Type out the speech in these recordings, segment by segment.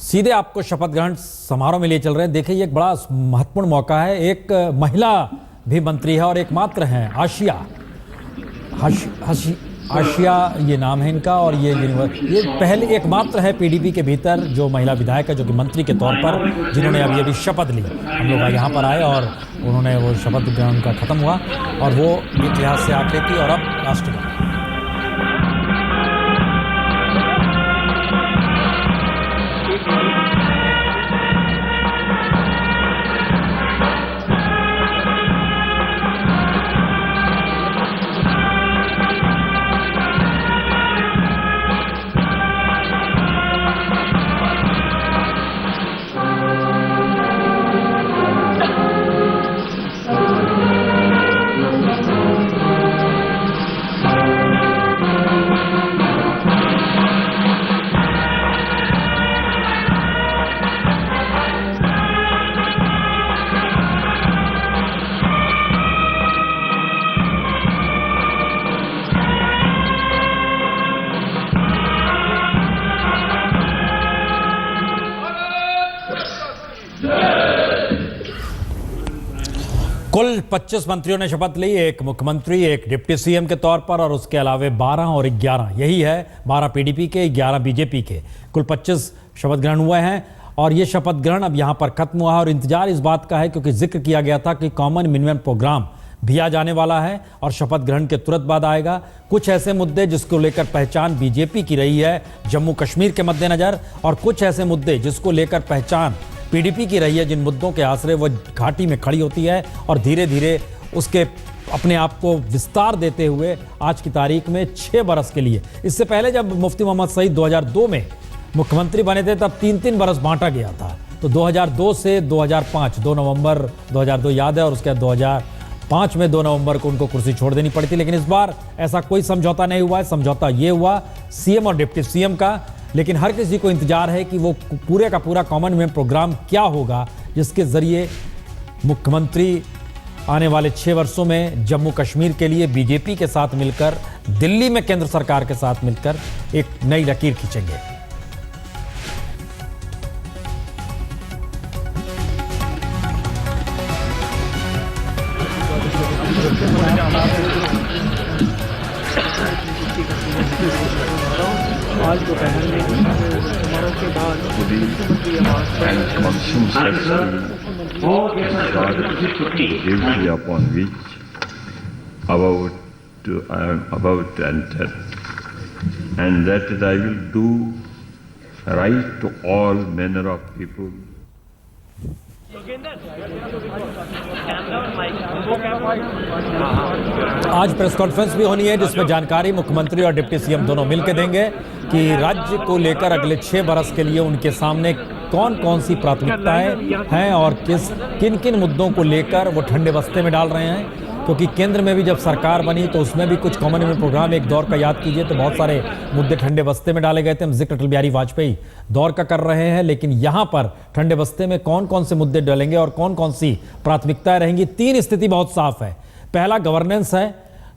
सीधे आपको शपथ ग्रहण समारोह में ले चल रहे हैं। देखिए, ये एक बड़ा महत्वपूर्ण मौका है। एक महिला भी मंत्री है और एकमात्र हैं आशिया ये नाम है इनका। और ये पहले एकमात्र है पीडीपी के भीतर जो महिला विधायक है जो कि मंत्री के तौर पर जिन्होंने अभी शपथ ली। हम लोग यहाँ पर आए और उन्होंने वो शपथ ग्रहण का खत्म हुआ और वो इतिहास से आकृति और अब राष्ट्रपति। कुल 25 मंत्रियों ने शपथ ली, एक मुख्यमंत्री, एक डिप्टी सीएम के तौर पर और उसके अलावे 12 और 11, यही है 12 पीडीपी के, 11 बीजेपी के, कुल 25 शपथ ग्रहण हुए हैं। और ये शपथ ग्रहण अब यहाँ पर खत्म हुआ है और इंतजार इस बात का है क्योंकि जिक्र किया गया था कि कॉमन मिनिमम प्रोग्राम भी आ जाने वाला है और शपथ ग्रहण के तुरंत बाद आएगा। कुछ ऐसे मुद्दे जिसको लेकर पहचान बीजेपी की रही है जम्मू कश्मीर के मद्देनजर, और कुछ ऐसे मुद्दे जिसको लेकर पहचान पीडीपी की रही है, जिन मुद्दों के आश्रय वो घाटी में खड़ी होती है और धीरे धीरे उसके अपने आप को विस्तार देते हुए आज की तारीख में 6 बरस के लिए। इससे पहले जब मुफ्ती मोहम्मद सईद 2002 में मुख्यमंत्री बने थे तब 3-3 बरस बांटा गया था। तो 2002 से 2005 2 नवंबर 2002 याद है, और उसके बाद 2005 में 2 नवंबर को उनको कुर्सी छोड़ देनी पड़ी थी। लेकिन इस बार ऐसा कोई समझौता नहीं हुआ है। समझौता ये हुआ सीएम और डिप्टी सीएम का, लेकिन हर किसी को इंतजार है कि वो पूरे का पूरा कॉमन मैन प्रोग्राम क्या होगा जिसके जरिए मुख्यमंत्री आने वाले 6 वर्षों में जम्मू कश्मीर के लिए बीजेपी के साथ मिलकर, दिल्ली में केंद्र सरकार के साथ मिलकर एक नई लकीर खींचेंगे। आज दोपहर में समारोह के बाद duty upon which I am about to enter, and that I will do right to all manner of people. आज प्रेस कॉन्फ्रेंस भी होनी है जिसमें जानकारी मुख्यमंत्री और डिप्टी सीएम दोनों मिलकर देंगे कि राज्य को लेकर अगले 6 बरस के लिए उनके सामने कौन कौन सी प्राथमिकताएं हैं और किन किन मुद्दों को लेकर वो ठंडे बस्ते में डाल रहे हैं। क्योंकि केंद्र में भी जब सरकार बनी तो उसमें भी कुछ कॉमन मैन प्रोग्राम एक दौर का याद कीजिए तो बहुत सारे मुद्दे ठंडे बस्ते में डाले गए थे। हम जिक्र अटल बिहारी वाजपेयी दौर का कर रहे हैं, लेकिन यहाँ पर ठंडे बस्ते में कौन कौन से मुद्दे डलेंगे और कौन कौन सी प्राथमिकताएं रहेंगी। 3 स्थिति बहुत साफ है। पहला गवर्नेंस है,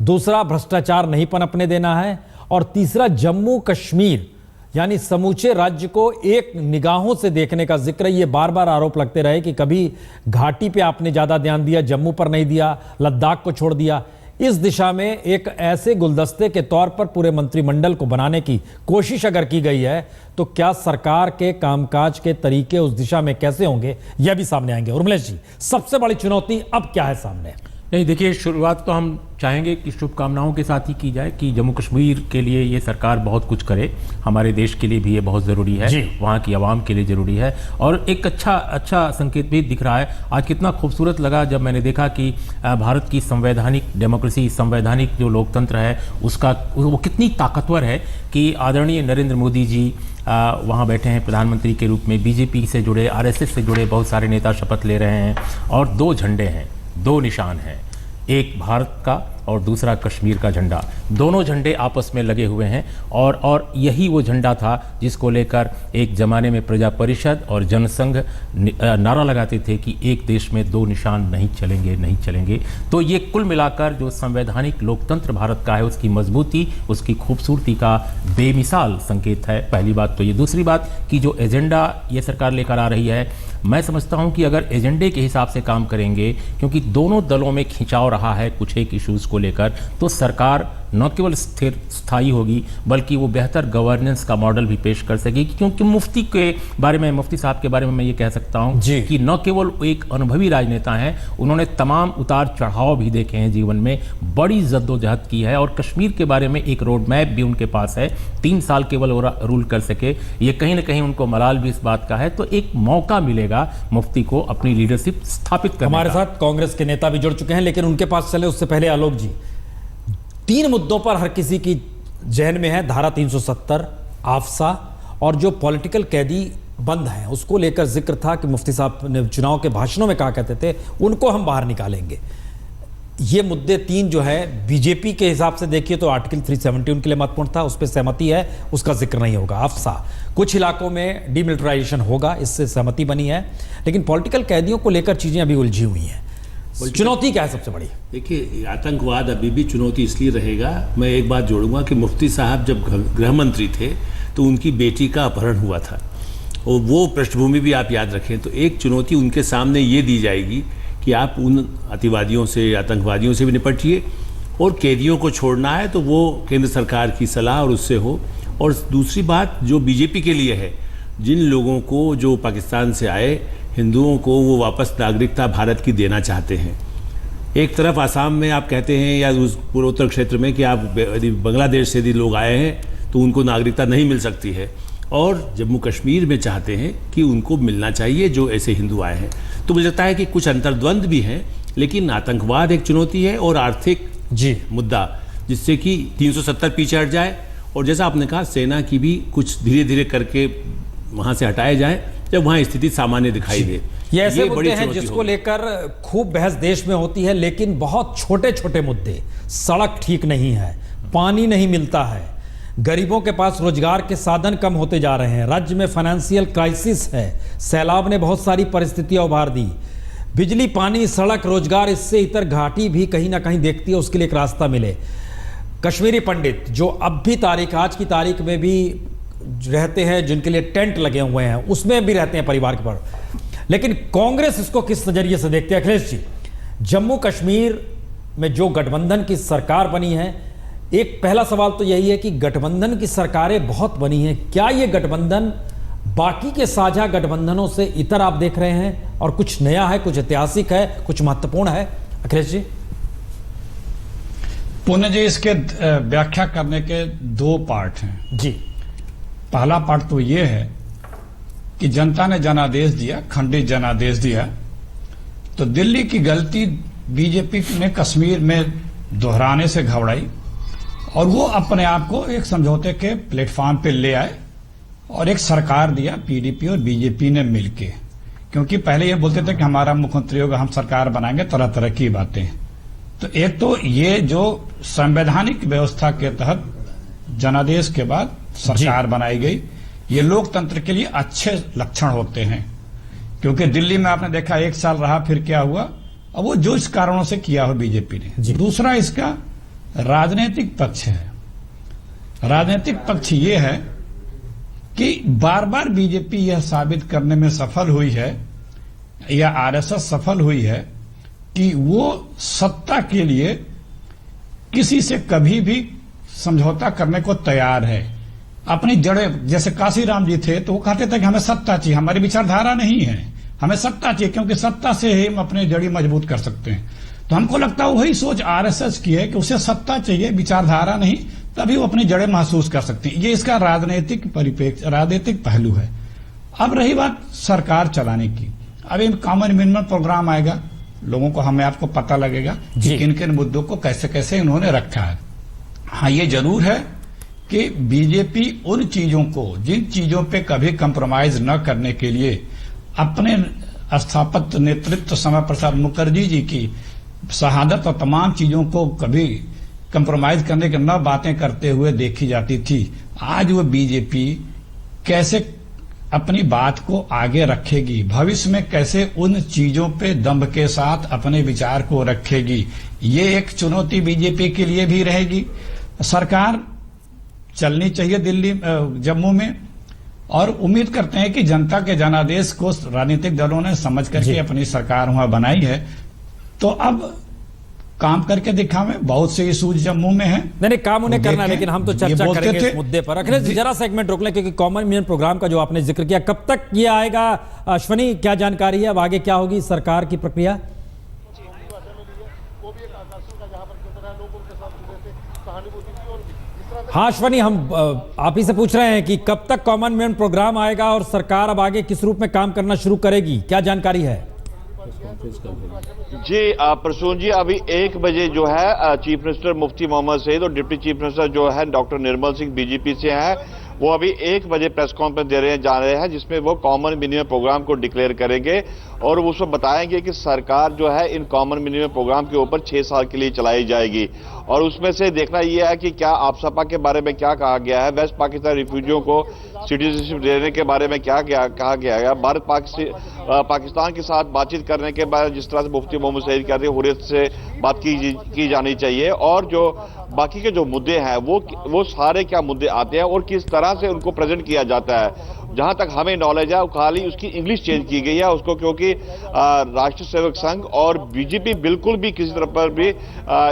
दूसरा भ्रष्टाचार नहीं पनपने देना है, और तीसरा जम्मू कश्मीर यानी समूचे राज्य को एक निगाहों से देखने का जिक्र। ये बार बार आरोप लगते रहे कि कभी घाटी पे आपने ज्यादा ध्यान दिया, जम्मू पर नहीं दिया, लद्दाख को छोड़ दिया। इस दिशा में एक ऐसे गुलदस्ते के तौर पर पूरे मंत्रिमंडल को बनाने की कोशिश अगर की गई है तो क्या सरकार के कामकाज के तरीके उस दिशा में कैसे होंगे यह भी सामने आएंगे। उर्मिलेश जी, सबसे बड़ी चुनौती अब क्या है सामने? नहीं, देखिए, शुरुआत तो हम चाहेंगे कि शुभकामनाओं के साथ ही की जाए कि जम्मू कश्मीर के लिए ये सरकार बहुत कुछ करे। हमारे देश के लिए भी ये बहुत ज़रूरी है, वहाँ की आवाम के लिए ज़रूरी है। और एक अच्छा संकेत भी दिख रहा है। आज कितना खूबसूरत लगा जब मैंने देखा कि भारत की संवैधानिक डेमोक्रेसी, संवैधानिक जो लोकतंत्र है उसका वो कितनी ताकतवर है कि आदरणीय नरेंद्र मोदी जी वहाँ बैठे हैं प्रधानमंत्री के रूप में। बीजेपी से जुड़े, आरएसएस से जुड़े बहुत सारे नेता शपथ ले रहे हैं और 2 झंडे हैं, 2 निशान हैं, एक भारत का और दूसरा कश्मीर का झंडा। दोनों झंडे आपस में लगे हुए हैं और यही वो झंडा था जिसको लेकर एक जमाने में प्रजा परिषद और जनसंघ नारा लगाते थे कि एक देश में दो निशान नहीं चलेंगे, नहीं चलेंगे। तो ये कुल मिलाकर जो संवैधानिक लोकतंत्र भारत का है उसकी मजबूती, उसकी खूबसूरती का बेमिसाल संकेत है। पहली बात तो ये। दूसरी बात कि जो एजेंडा ये सरकार लेकर आ रही है, मैं समझता हूं कि अगर एजेंडे के हिसाब से काम करेंगे, क्योंकि दोनों दलों में खिंचाव रहा है कुछ एक इश्यूज को लेकर, तो सरकार न केवल स्थिर स्थायी होगी बल्कि वो बेहतर गवर्नेंस का मॉडल भी पेश कर सकेगी। क्योंकि मुफ्ती के बारे में, मुफ्ती साहब के बारे में मैं ये कह सकता हूं कि न केवल एक अनुभवी राजनेता हैं, उन्होंने तमाम उतार चढ़ाव भी देखे हैं जीवन में, बड़ी जद्दोजहद की है और कश्मीर के बारे में एक रोड मैप भी उनके पास है। 3 साल केवल रूल कर सके, ये कहीं ना कहीं उनको मलाल भी इस बात का है। तो एक मौका मिलेगा मुफ्ती को अपनी लीडरशिप स्थापित करने हमारे साथ कांग्रेस के नेता भी जुड़ चुके हैं, लेकिन उनके पास चले उससे पहले आलोक जी, 3 मुद्दों पर हर किसी की जहन में है, धारा 370, आफ्सा और जो पॉलिटिकल कैदी बंद हैं उसको लेकर जिक्र था कि मुफ्ती साहब ने चुनाव के भाषणों में कहा करते थे उनको हम बाहर निकालेंगे। ये मुद्दे 3 जो है बीजेपी के हिसाब से देखिए तो आर्टिकल 370 उनके लिए महत्वपूर्ण था, उस पर सहमति है, उसका जिक्र नहीं होगा। आफ्सा, कुछ इलाकों में डीमिलिटराइजेशन होगा, इससे सहमति बनी है, लेकिन पॉलिटिकल कैदियों को लेकर चीजें अभी उलझी हुई हैं। चुनौती क्या है सबसे बड़ी? देखिए, आतंकवाद अभी भी चुनौती इसलिए रहेगा। मैं एक बात जोड़ूंगा कि मुफ्ती साहब जब गृह मंत्री थे तो उनकी बेटी का अपहरण हुआ था, और वो पृष्ठभूमि भी आप याद रखें। तो एक चुनौती उनके सामने ये दी जाएगी कि आप उन अतिवादियों से, आतंकवादियों से भी निपटिए, और कैदियों को छोड़ना है तो वो केंद्र सरकार की सलाह और उससे हो। और दूसरी बात जो बीजेपी के लिए है, जिन लोगों को जो पाकिस्तान से आए हिंदुओं को वो वापस नागरिकता भारत की देना चाहते हैं। एक तरफ आसाम में आप कहते हैं या उस पूर्वोत्तर क्षेत्र में कि आप यदि बांग्लादेश से यदि लोग आए हैं तो उनको नागरिकता नहीं मिल सकती है, और जम्मू कश्मीर में चाहते हैं कि उनको मिलना चाहिए जो ऐसे हिंदू आए हैं। तो मुझे लगता है कि कुछ अंतर्द्वंद भी हैं, लेकिन आतंकवाद एक चुनौती है और आर्थिक मुद्दा, जिससे कि 370 पीछे हट जाए, और जैसा आपने कहा सेना की भी कुछ धीरे धीरे करके वहाँ से हटाए जाए जब वहाँ स्थिति सामान्य दिखाई दे। ये ऐसे मुद्दे हैं जिसको लेकर खूब बहस देश में होती है, लेकिन बहुत छोटे छोटे मुद्दे, सड़क ठीक नहीं है, पानी नहीं मिलता है, गरीबों के पास रोजगार के साधन कम होते जा रहे हैं, राज्य में फाइनेंशियल क्राइसिस है, सैलाब ने बहुत सारी परिस्थितियां उभार दी, बिजली, पानी, सड़क, रोजगार, इससे इतर घाटी भी कहीं ना कहीं देखती है उसके लिए एक रास्ता मिले। कश्मीरी पंडित जो अब भी आज की तारीख में भी रहते हैं, जिनके लिए टेंट लगे हुए हैं, उसमें भी रहते हैं परिवार के पर, लेकिन कांग्रेस इसको किस नजरिए से देखते हैं? अखिलेश जी, जम्मू कश्मीर में जो गठबंधन की सरकार बनी है, एक पहला सवाल तो यही है कि गठबंधन की सरकारें बहुत बनी हैं, क्या ये गठबंधन बाकी के साझा गठबंधनों से इतर आप देख रहे हैं, और कुछ नया है, कुछ ऐतिहासिक है, कुछ महत्वपूर्ण है? अखिलेश जी। पुण्य जी, इसके व्याख्या करने के 2 पार्ट हैं जी। पहला पार्ट तो ये है कि जनता ने जनादेश दिया, खंडित जनादेश दिया, तो दिल्ली की गलती बीजेपी ने कश्मीर में दोहराने से घबराई और वो अपने आप को एक समझौते के प्लेटफॉर्म पे ले आए और एक सरकार दिया पीडीपी और बीजेपी ने मिलके। क्योंकि पहले ये बोलते थे कि हमारा मुख्यमंत्री होगा, हम सरकार बनाएंगे, तरह तरह की बातें। तो एक तो ये जो संवैधानिक व्यवस्था के तहत जनादेश के बाद सरकार बनाई गई, ये लोकतंत्र के लिए अच्छे लक्षण होते हैं। क्योंकि दिल्ली में आपने देखा 1 साल रहा, फिर क्या हुआ, अब वो जो इस कारणों से किया हो बीजेपी ने। दूसरा इसका राजनीतिक पक्ष है। राजनीतिक पक्ष ये है कि बार बार बीजेपी यह साबित करने में सफल हुई है या आरएसएस सफल हुई है कि वो सत्ता के लिए किसी से कभी भी समझौता करने को तैयार है। अपनी जड़ें, जैसे काशीराम जी थे तो वो कहते थे कि हमें सत्ता चाहिए, हमारी विचारधारा नहीं है, हमें सत्ता चाहिए, क्योंकि सत्ता से ही हम अपने जड़ी मजबूत कर सकते हैं। तो हमको लगता है वही सोच आरएसएस की है कि उसे सत्ता चाहिए, विचारधारा नहीं, तभी वो अपनी जड़ें महसूस कर सकते हैं। ये इसका राजनीतिक परिप्रेक्ष्य, राजनीतिक पहलू है। अब रही बात सरकार चलाने की, अब इन कॉमन मिनिमम प्रोग्राम आएगा, लोगों को, हमें आपको पता लगेगा कि किन किन मुद्दों को कैसे कैसे इन्होंने रखा है। हाँ, ये जरूर है कि बीजेपी उन चीजों को, जिन चीजों पे कभी कंप्रोमाइज न करने के लिए अपने स्थापत्य नेतृत्व श्यामा प्रसाद मुखर्जी जी की शहादत और तमाम चीजों को कभी कंप्रोमाइज करने की न बातें करते हुए देखी जाती थी। आज वो बीजेपी कैसे अपनी बात को आगे रखेगी, भविष्य में कैसे उन चीजों पे दम्भ के साथ अपने विचार को रखेगी, ये एक चुनौती बीजेपी के लिए भी रहेगी। सरकार चलनी चाहिए दिल्ली जम्मू में, और उम्मीद करते हैं कि जनता के जनादेश को राजनीतिक दलों ने समझ करके अपनी सरकार वहां बनाई है, तो अब काम करके दिखावे। बहुत से इशूज जम्मू में हैं। नहीं काम उन्हें करना है, लेकिन हम तो चर्चा करेंगे इस मुद्दे पर। अखिलेश जी जरा सेगमेंट रोक लें, क्योंकि कॉमन मिनिमम प्रोग्राम का जो आपने जिक्र किया, कब तक ये आएगा? अश्वनी, क्या जानकारी है? अब आगे क्या होगी सरकार की प्रक्रिया? हाँ अश्वनी, हम आप ही से पूछ रहे हैं कि कब तक कॉमन मिनिमम प्रोग्राम आएगा और सरकार अब आगे किस रूप में काम करना शुरू करेगी, क्या जानकारी है? जी प्रसून जी, अभी 1 बजे जो है चीफ मिनिस्टर मुफ्ती मोहम्मद सईद और डिप्टी चीफ मिनिस्टर जो है डॉक्टर निर्मल सिंह बीजेपी से हैं, वो अभी 1 बजे प्रेस कॉन्फ्रेंस जा रहे हैं, जिसमें वो कॉमन मिनिमम प्रोग्राम को डिक्लेयर करेंगे और वो उसमें बताएंगे कि सरकार जो है इन कॉमन मिनिमम प्रोग्राम के ऊपर 6 साल के लिए चलाई जाएगी। और उसमें से देखना यह है कि क्या आपसपा के बारे में क्या कहा गया है, वेस्ट पाकिस्तान रिफ्यूजियों को सिटीजनशिप देने के बारे में क्या कहा गया है, भारत पाकिस्तान के साथ बातचीत करने के बाद जिस तरह से मुफ्ती मोहम्मद सईद कहते हैं हुर्रियत से बात की जानी चाहिए, और जो बाकी के जो मुद्दे हैं वो सारे क्या मुद्दे आते हैं और किस तरह से उनको प्रेजेंट किया जाता है। जहां तक हमें नॉलेज है खाली उसकी इंग्लिश चेंज की गई है उसको, क्योंकि राष्ट्रीय सेवक संघ और बीजेपी बिल्कुल भी किसी तरह पर भी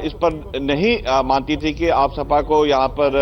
इस पर नहीं मानती थी कि आप सपा को यहां पर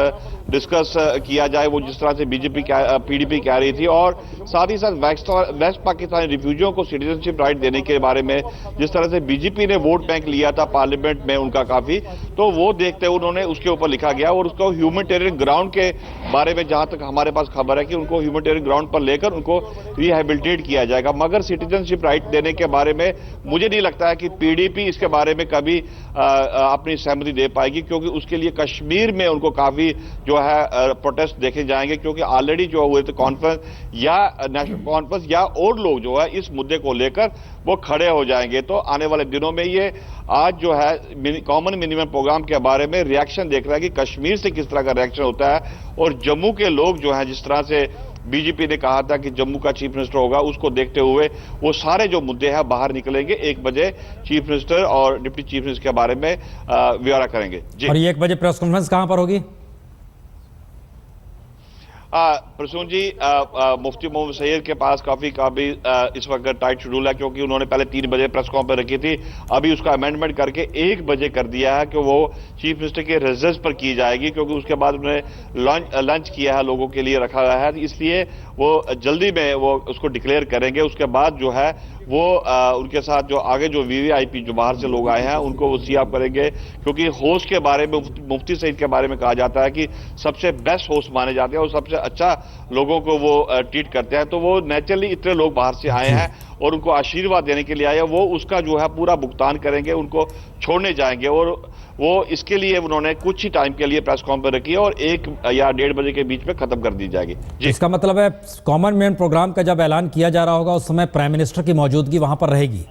डिस्कस किया जाए, वो जिस तरह से पीडीपी कह रही थी। और साथ ही साथ वेस्ट पाकिस्तानी रिफ्यूजियों को सिटीजनशिप राइट देने के बारे में जिस तरह से बीजेपी ने वोट बैंक लिया था पार्लियामेंट में उनका काफी, तो वो देखते हुए उन्होंने उसके ऊपर लिखा गया और उसको ह्यूमैनिटेरियन ग्राउंड के बारे में जहां तक हमारे पास खबर है कि उनको ह्यूमैनिटेरियन ग्राउंड पर लेकर उनको रिहेबिलिटेट किया जाएगा। मगर सिटीजनशिप राइट देने के बारे में मुझे नहीं लगता है कि पीडीपी इसके बारे में कभी अपनी सहमति दे पाएगी, क्योंकि उसके लिए कश्मीर में उनको काफी जो है प्रोटेस्ट देखे जाएंगे, क्योंकि ऑलरेडी जो हुए थे कॉन्फ्रेंस या नेशनल कॉन्फ्रेंस या और लोग जो है इस मुद्दे को लेकर वो खड़े हो जाएंगे। तो आने वाले दिनों में ये आज जो है कॉमन मिनिमम प्रोग्राम के बारे में रिएक्शन देख रहा है कि कश्मीर से किस तरह का रिएक्शन होता है, और जम्मू के लोग जो हैं जिस तरह से बीजेपी ने कहा था कि जम्मू का चीफ मिनिस्टर होगा, उसको देखते हुए वो सारे जो मुद्दे हैं बाहर निकलेंगे। 1 बजे चीफ मिनिस्टर और डिप्टी चीफ मिनिस्टर के बारे में ब्यौरा करेंगे जी। और ये 1 बजे प्रेस कॉन्फ्रेंस कहां पर होगी? प्रसून जी, मुफ्ती मोहम्मद सईद के पास काफी इस वक्त टाइट शेड्यूल है, क्योंकि उन्होंने पहले 3 बजे प्रेस कॉन्फ्रेंस रखी थी, अभी उसका अमेंडमेंट करके 1 बजे कर दिया है कि वो चीफ मिनिस्टर के रेजिडेंस पर की जाएगी, क्योंकि उसके बाद उन्होंने लंच किया है, लोगों के लिए रखा गया है, इसलिए वो जल्दी में वो उसको डिक्लेयर करेंगे। उसके बाद जो है वो उनके साथ जो आगे जो वीवीआईपी जो बाहर से लोग आए हैं उनको वो सीआप करेंगे, क्योंकि होस्ट के बारे में मुफ्ती सईद के बारे में कहा जाता है कि सबसे बेस्ट होस्ट माने जाते हैं और सबसे अच्छा लोगों को वो ट्रीट करते हैं। तो वो नेचुरली इतने लोग बाहर से आए हैं और उनको आशीर्वाद देने के लिए आए, वो उसका जो है पूरा भुगतान करेंगे, उनको छोड़ने जाएंगे। और वो इसके लिए उन्होंने कुछ ही टाइम के लिए प्रेस कॉन्फ्रेंस रखी है और 1 या 1:30 बजे के बीच में खत्म कर दी जाएगी जी। इसका मतलब है कॉमन मैन प्रोग्राम का जब ऐलान किया जा रहा होगा उस समय प्राइम मिनिस्टर की मौजूदगी वहां पर रहेगी?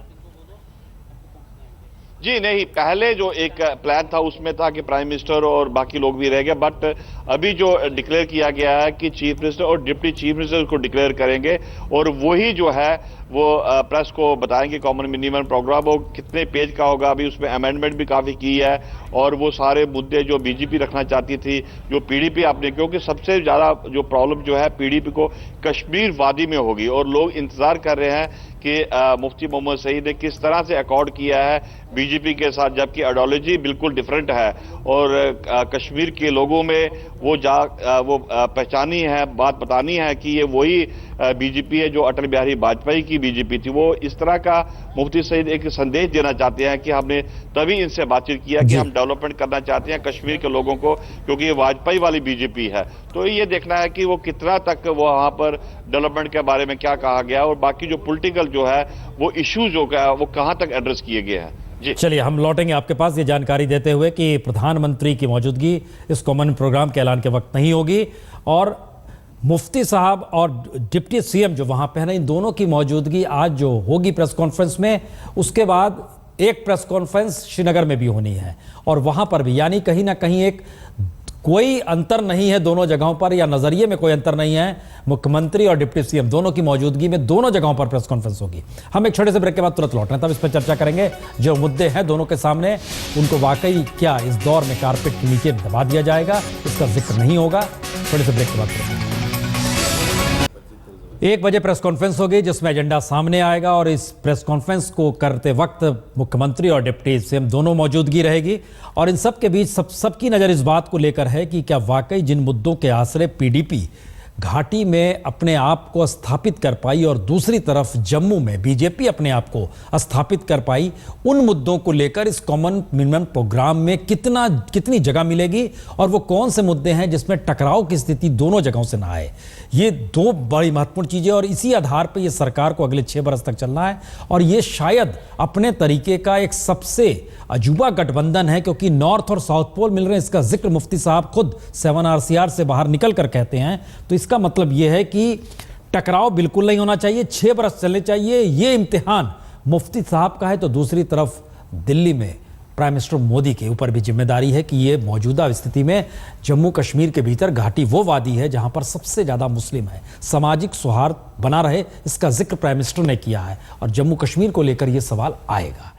जी नहीं, पहले जो एक प्लान था उसमें था कि प्राइम मिनिस्टर और बाकी लोग भी रहेंगे, बट अभी जो डिक्लेयर किया गया है कि चीफ मिनिस्टर और डिप्टी चीफ मिनिस्टर उसको डिक्लेयर करेंगे और वही जो है वो प्रेस को बताएंगे कॉमन मिनिमम प्रोग्राम वो कितने पेज का होगा। अभी उसमें अमेंडमेंट भी काफ़ी की है और वो सारे मुद्दे जो बीजेपी रखना चाहती थी, जो पीडीपी आपने, क्योंकि सबसे ज़्यादा जो प्रॉब्लम जो है पीडीपी को कश्मीर वादी में होगी और लोग इंतज़ार कर रहे हैं कि मुफ्ती मोहम्मद सईद ने किस तरह से अकॉर्ड किया है बीजेपी के साथ, जबकि आइडियोलॉजी बिल्कुल डिफरेंट है और कश्मीर के लोगों में वो पहचानी है, बात बतानी है कि ये वही बीजेपी है जो अटल बिहारी वाजपेयी की बीजेपी थी। वो इस तरह का मुफ्ती सईद एक संदेश देना चाहते हैं कि हमने तभी इनसे बातचीत किया कि हम डेवलपमेंट करना चाहते हैं कश्मीर के लोगों को, क्योंकि ये वाजपेयी वाली बीजेपी है। तो ये देखना है कि वो कितना तक वो वहां पर डेवलपमेंट के बारे में क्या कहा गया और बाकी जो पॉलिटिकल जो है वो इश्यूज जो है वो कहां तक एड्रेस किए गए हैं। चलिए हम लौटेंगे आपके पास ये जानकारी देते हुए कि प्रधानमंत्री की मौजूदगी इस कॉमन प्रोग्राम के ऐलान के वक्त नहीं होगी और मुफ्ती साहब और डिप्टी सीएम जो वहां पे है, इन दोनों की मौजूदगी आज जो होगी प्रेस कॉन्फ्रेंस में, उसके बाद एक प्रेस कॉन्फ्रेंस श्रीनगर में भी होनी है और वहां पर भी, यानी कहीं ना कहीं एक कोई अंतर नहीं है दोनों जगहों पर, या नजरिए में कोई अंतर नहीं है। मुख्यमंत्री और डिप्टी सीएम दोनों की मौजूदगी में दोनों जगहों पर प्रेस कॉन्फ्रेंस होगी। हम एक छोटे से ब्रेक के बाद तुरंत लौट रहे हैं, तब इस पर चर्चा करेंगे। जो मुद्दे हैं दोनों के सामने, उनको वाकई क्या इस दौर में कारपेट के नीचे दबा दिया जाएगा, इसका जिक्र नहीं होगा। छोटे से ब्रेक के बाद तुरंत 1 बजे प्रेस कॉन्फ्रेंस होगी जिसमें एजेंडा सामने आएगा और इस प्रेस कॉन्फ्रेंस को करते वक्त मुख्यमंत्री और डिप्टी सीएम दोनों मौजूदगी रहेगी। और इन सब के बीच सबकी नज़र इस बात को लेकर है कि क्या वाकई जिन मुद्दों के आश्रय पीडीपी घाटी में अपने आप को स्थापित कर पाई और दूसरी तरफ जम्मू में बीजेपी अपने आप को स्थापित कर पाई, उन मुद्दों को लेकर इस कॉमन मिनिमम प्रोग्राम में कितनी जगह मिलेगी और वो कौन से मुद्दे हैं जिसमें टकराव की स्थिति दोनों जगहों से ना आए। ये दो बड़ी महत्वपूर्ण चीजें और इसी आधार पर ये सरकार को अगले 6 बरस तक चलना है। और ये शायद अपने तरीके का एक सबसे अजूबा गठबंधन है, क्योंकि नॉर्थ और साउथ पोल मिल रहे हैं। इसका जिक्र मुफ्ती साहब खुद 7 RCR से बाहर निकल कर कहते हैं। तो इसका मतलब यह है कि टकराव बिल्कुल नहीं होना चाहिए, 6 बरस चलने चाहिए। ये इम्तिहान मुफ्ती साहब का है। तो दूसरी तरफ दिल्ली में प्राइम मिनिस्टर मोदी के ऊपर भी जिम्मेदारी है कि ये मौजूदा स्थिति में जम्मू कश्मीर के भीतर घाटी वो वादी है जहां पर सबसे ज्यादा मुस्लिम है, सामाजिक सौहार्द बना रहे, इसका जिक्र प्राइम मिनिस्टर ने किया है और जम्मू कश्मीर को लेकर यह सवाल आएगा।